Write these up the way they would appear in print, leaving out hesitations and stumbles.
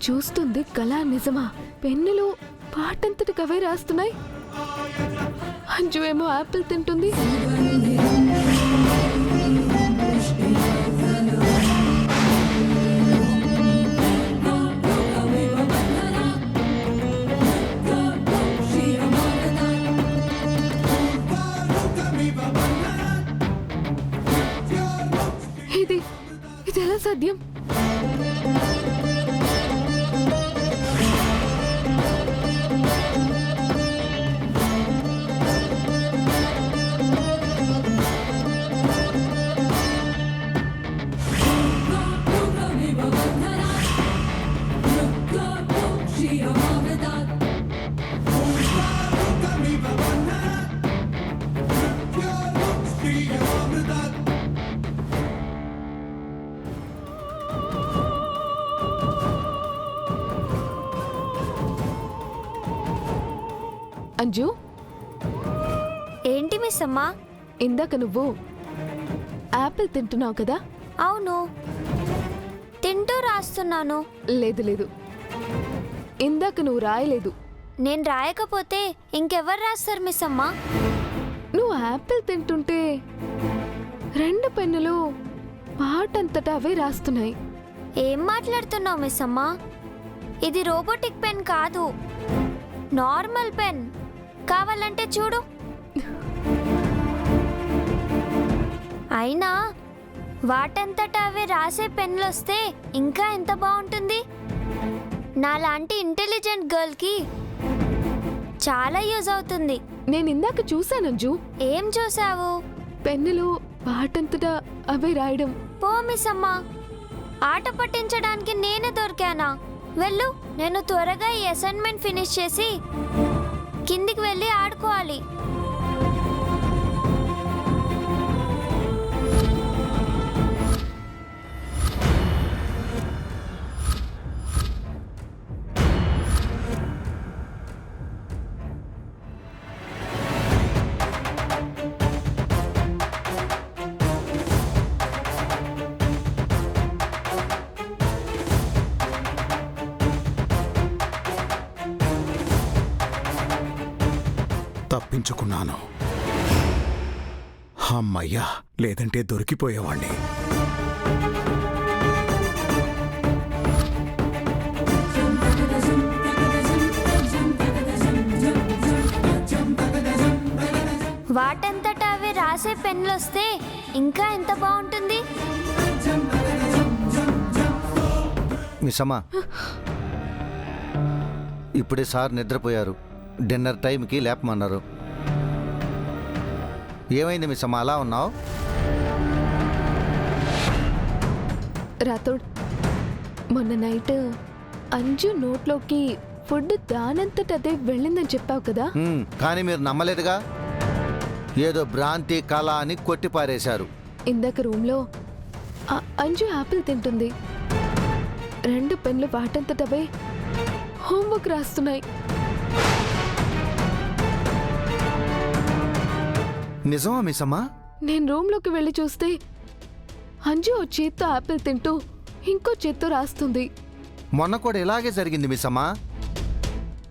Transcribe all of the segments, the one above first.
చూస్తుంది కళ నిజమా? పెన్నులు పాటంతటికి అవే రాస్తున్నాయి. అంజు ఏమో యాపిల్ తింటుంది. ఇది ఎలా సాధ్యం? అంజు, ఏంటి మిస్ అమ్మా? ఇందాక నువ్వు యాపిల్ తింటున్నావు కదా? అవును, తింటూ రాస్తున్నాను. లేదు, ఇందాక నువ్వు రాయలేదు. నేను రాయకపోతే ఇంకెవరు రాస్తారు మిస్ అమ్మా? నువ్వు యాపిల్ తింటుంటే 2 పెన్నులు పాటంతటా అవే రాస్తున్నాయి. ఏం మాట్లాడుతున్నావు మిస్ అమ్మా? ఇది రోబోటిక్ పెన్ కాదు, నార్మల్ పెన్. కావాలంటే చూడు. అయినా వాటంతటా అవే రాసే పెన్నులు వస్తే ఇంకా ఎంత బాగుంటుంది. నాలాంటి ఇంటెలిజెంట్ గర్ల్కి చాలా యూజ్ అవుతుంది. నేను ఇందాక చూశాను అంజు. ఏం చూసావు? పెన్నులు పాటంతటా అవే రాయడం. పో మిస్ అమ్మా, ఆట పట్టించడానికి నేనే దొరికానా? వెళ్ళు, నేను త్వరగా ఈ అసైన్మెంట్ ఫినిష్ చేసి కిందికి వెళ్ళి ఆడుకోవాలి. తప్పించుకున్నాను. అమ్మయ్యా, లేదంటే దొరికిపోయేవాణ్ణి. వాటంతటా అవి రాసే పెన్నులు వస్తే ఇంకా ఎంత బాగుంటుంది. మిస్సమ్మా, ఇప్పుడే సార్ నిద్రపోయారు. డిన్నర్ టైంకి లేపమన్నారు. ఏమైంది మిస్సమ్మా, అలా ఉన్నావు? రాథోడ్, మొన్న నైట్ అంజు నోట్లోకి ఫుడ్ దానంతటదే వెళ్ళిందని చెప్పావు కదా? కానీ మీరు నమ్మలేదుగా. ఏదో భ్రాంతి కళ అని కొట్టిపారేశారు. ఇందాక రూమ్లో అంజు యాపిల్ తింటుంది. 2 పెన్లు వాటంతటవే హోంవర్క్ రాస్తున్నాయి. నిజమా మిస్సమ్మా? నేను రూమ్లోకి వెళ్ళి చూస్తే అంజు ఓ చేత్తో యాపిల్ తింటూ ఇంకో చేత్తో రాస్తుంది. మొన్న కూడా ఇలాగే జరిగింది మిస్సమ్మా.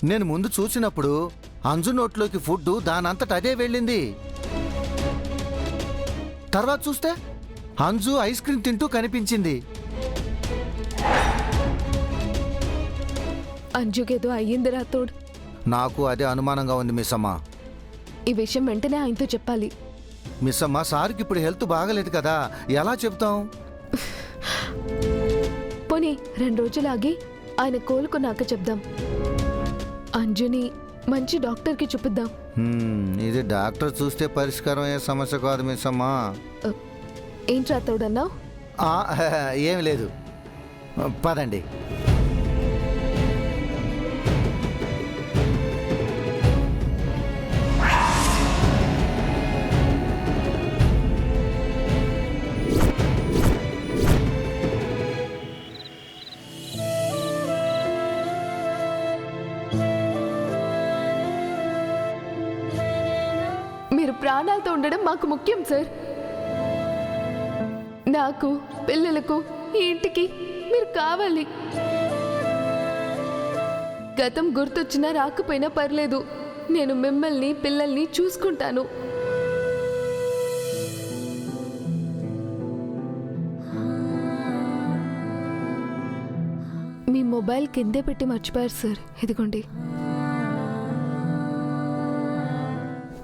నేను ముందు చూసినప్పుడు అంజు నోట్లోకి ఫుడ్ దానంతట అదే వెళ్ళింది. తర్వాత చూస్తే అంజు ఐస్ క్రీమ్ తింటూ కనిపించింది. అంజుకేదో అయ్యింది రాథోడ్. నాకు అదే అనుమానంగా ఉంది మిస్సమ్మా. ఈ విషయం వెంటనే ఆయనతో చెప్పాలి. మిస్సమ్మా, సార్కి ఇప్పుడు హెల్త్ బాగలేదు కదా, ఎలా చెప్తాం? పోనీ 2 రోజులు ఆగి ఆయన కోలుకున్నాక చెప్దాం. అంజుని మంచి డాక్టర్కి చూపిద్దాం. ఇది డాక్టర్ చూస్తే పరిష్కారం అయ్యే సమస్య కాదు మిస్సమ్మా. ఏం రాథోడన్నావు? ఏం లేదు, పదండి. మీరు ప్రాణాలతో ఉండడం మాకు ముఖ్యం సార్. నాకు, పిల్లలకు, ఈ ఇంటికి మీరు కావాలి. గతం గుర్తొచ్చినా రాకపోయినా పర్లేదు, నేను మిమ్మల్ని పిల్లల్ని చూసుకుంటాను. మీ మొబైల్ కిందే పెట్టి మర్చిపోయారు సార్, ఇదిగోండి.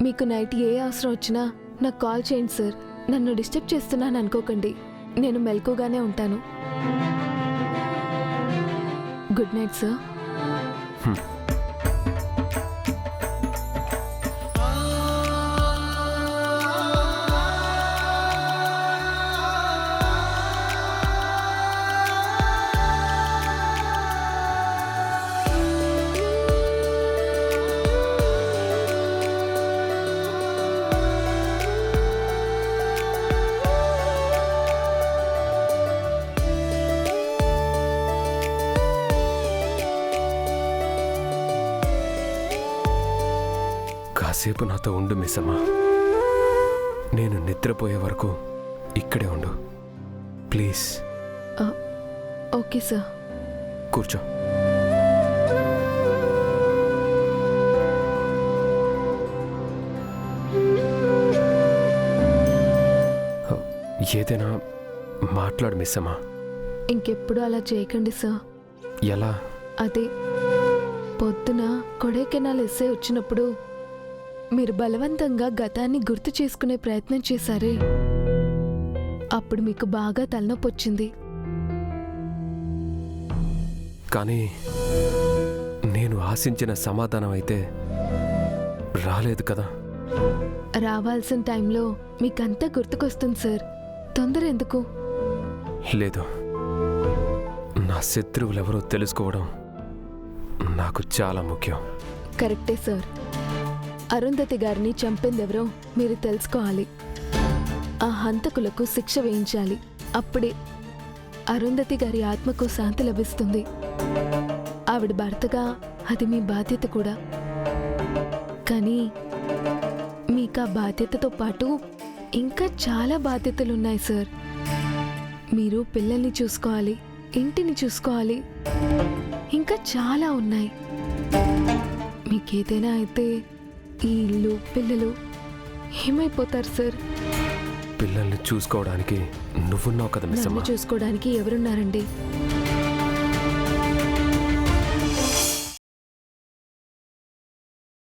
మీకు నైట్ ఏ అవసరం వచ్చినా నాకు కాల్ చేయండి సార్. నన్ను డిస్టర్బ్ చేస్తున్నాను అనుకోకండి, నేను మెలకుగానే ఉంటాను. Good night sir. కాసేపు నాతో ఉండు మిస్సమ్మా. నేను నిద్రపోయే వరకు ఇక్కడే ఉండు ప్లీజ్. Okay sir. కూర్చో. ఏదైనా మాట్లాడు మిస్సమ్మా. ఇంకెప్పుడు అలా చేయకండి సార్. ఎలా? అదే పొద్దున కొడైకెనాల్ ఎస్సే వచ్చినప్పుడు మీరు బలవంతంగా గతాన్ని గుర్తు చేసుకునే ప్రయత్నం చేశారే, అప్పుడు మీకు బాగా తలనొప్పి వచ్చింది. కానీ నేను ఆశించిన సమాధానం అయితే రాలేదు కదా. రావాల్సిన టైంలో మీకంతా గుర్తుకొస్తుంది సార్, తొందర ఎందుకు? లేదు, నా శత్రువులెవరో తెలుసుకోవడం నాకు చాలా ముఖ్యం. కరెక్టే సార్. అరుంధతి గారిని చంపిందెవరో మీరు తెలుసుకోవాలి. ఆ హంతకులకు శిక్ష వేయించాలి. అప్పుడే అరుంధతి గారి ఆత్మకు శాంతి లభిస్తుంది. ఆవిడ భర్తగా అది మీ బాధ్యత కూడా. కానీ మీకు ఆ బాధ్యతతో పాటు ఇంకా చాలా బాధ్యతలున్నాయి సార్. మీరు పిల్లల్ని చూసుకోవాలి, ఇంటిని చూసుకోవాలి, ఇంకా చాలా ఉన్నాయి. మీకేదైనా అయితే ఈ ఇల్లు, పిల్లలు ఏమైపోతారు సార్? పిల్లల్ని చూసుకోవడానికి నువ్వున్నావు కదా మిస్సమ్మా. నన్ను చూసుకోవడానికి ఎవరున్నారండి?